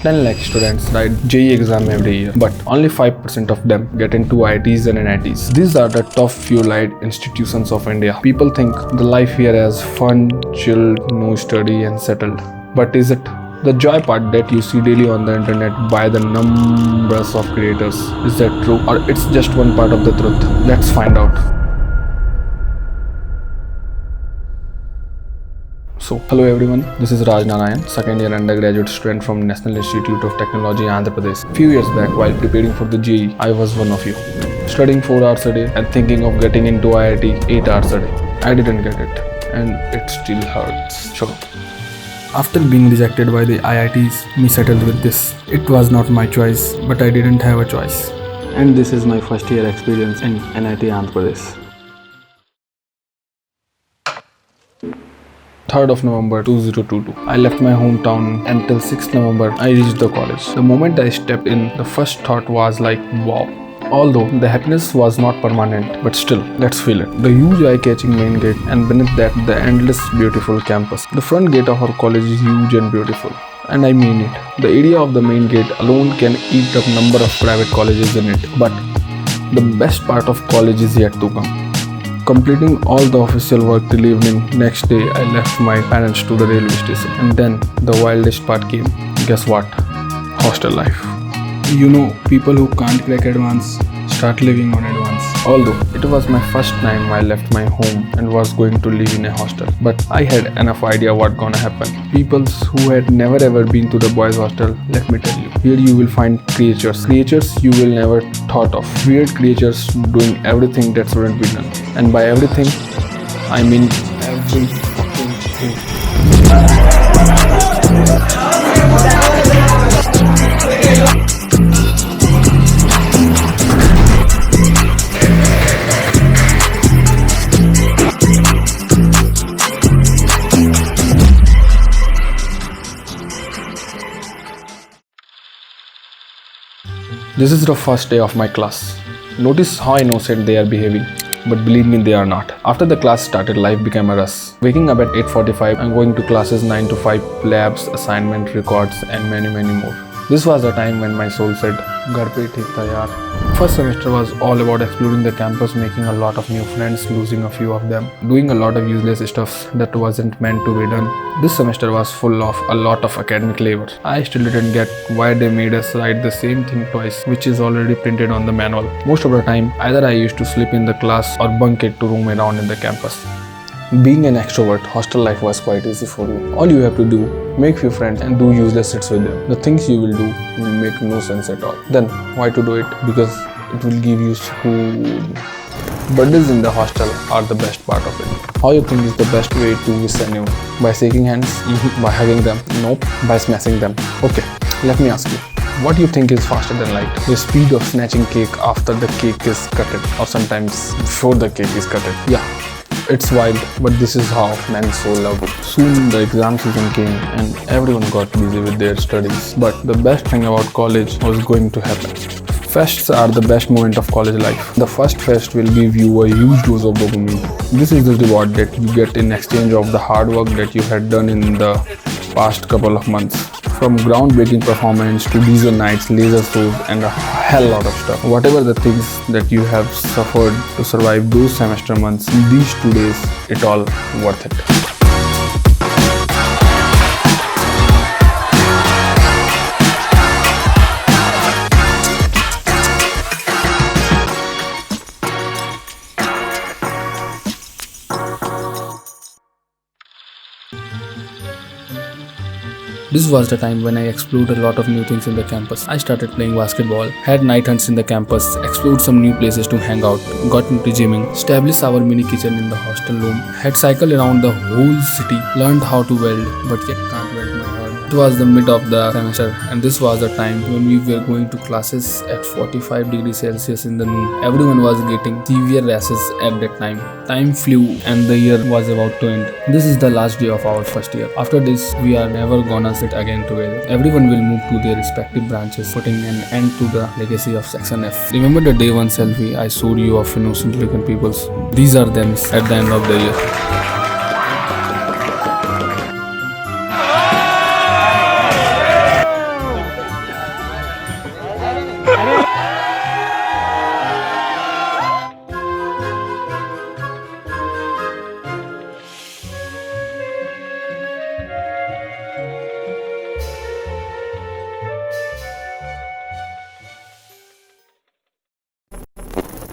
10 lakh students write JEE exam every year, but only 5% of them get into IITs and NITs. These are the top few elite institutions of India. People think the life here is fun, chilled, no study and settled. But is it? The joy part that you see daily on the internet by the numbers of creators, is that true? Or it's just one part of the truth? Let's find out. So, hello everyone, this is Raj Narayan, second year undergraduate student from National Institute of Technology, Andhra Pradesh. Few years back, while preparing for the JEE, I was one of you. Studying 4 hours a day and thinking of getting into IIT 8 hours a day. I didn't get it, and it still hurts. Sure. After being rejected by the IITs, me settled with this. It was not my choice, but I didn't have a choice. And this is my first year experience in NIT Andhra Pradesh. 3rd of November 2022. I left my hometown until 6th November I reached the college. The moment I stepped in, the first thought was like, wow. Although the happiness was not permanent, but still, let's feel it. The huge eye-catching main gate, and beneath that, the endless beautiful campus. The front gate of our college is huge and beautiful. And I mean it. The area of the main gate alone can eat up number of private colleges in it. But the best part of college is yet to come. Completing all the official work till evening, next day I left my parents to the railway station. And then the wildest part came. Guess what? Hostel life. You know, people who can't crack advance start living on advance. Although it was my first time I left my home and was going to live in a hostel, but I had enough idea what gonna happen. People who had never ever been to the boys hostel, let me tell you, here you will find creatures you will never thought of. Weird creatures doing everything that shouldn't be done. And by everything, I mean every fucking thing. This is the first day of my class. Notice how innocent they are behaving, but believe me, they are not. After the class started, life became a rush. Waking up at 8:45 and going to classes 9 to 5, labs, assignment, records and many more. This was the time when my soul said, "Ghar pe theek tha yaar." First semester was all about exploring the campus, making a lot of new friends, losing a few of them, doing a lot of useless stuff that wasn't meant to be done. This semester was full of a lot of academic labor. I still didn't get why they made us write the same thing twice, which is already printed on the manual. Most of the time, either I used to sleep in the class or bunk it to roam around in the campus. Being an extrovert, hostel life was quite easy for you. All you have to do, make few friends and do useless shits with them. The things you will do will make no sense at all. Then, why to do it? Because it will give you school. Buddies in the hostel are the best part of it. How you think is the best way to wish anyone? By shaking hands? By hugging them? Nope. By smashing them. Okay, let me ask you. What do you think is faster than light? The speed of snatching cake after the cake is cutted, or sometimes before the cake is cutted. Yeah. It's wild, but this is how men so love it. Soon the exam season came and everyone got busy with their studies. But the best thing about college was going to happen. Fests are the best moment of college life. The first fest will give you a huge dose of dopamine. This is the reward that you get in exchange of the hard work that you had done in the past couple of months. From groundbreaking performance to diesel nights, laser shows and a hell lot of stuff. Whatever the things that you have suffered to survive those semester months, these 2 days, it all worth it. This was the time when I explored a lot of new things in the campus. I started playing basketball, had night hunts in the campus, explored some new places to hang out, got into gymming, established our mini kitchen in the hostel room, had cycled around the whole city, learned how to weld, but yet can't weld my heart. It was the mid of the semester and this was the time when we were going to classes at 45 degrees Celsius in the noon. Everyone was getting severe rashes at that time. Time flew and the year was about to end. This is the last day of our first year. After this, we are never gonna sit again together. Everyone will move to their respective branches, putting an end to the legacy of Section F. Remember the day one selfie I showed you of innocent looking peoples? These are them at the end of the year.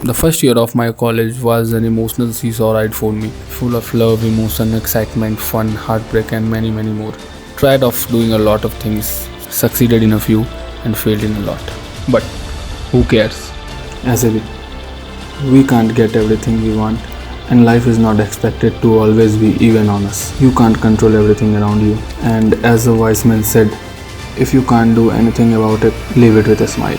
The first year of my college was an emotional seesaw ride for me, full of love, emotion, excitement, fun, heartbreak, and many, many more. Tried of doing a lot of things, succeeded in a few, and failed in a lot. But who cares? As we can't get everything we want, and life is not expected to always be even on us. You can't control everything around you, and as a wise man said, if you can't do anything about it, leave it with a smile.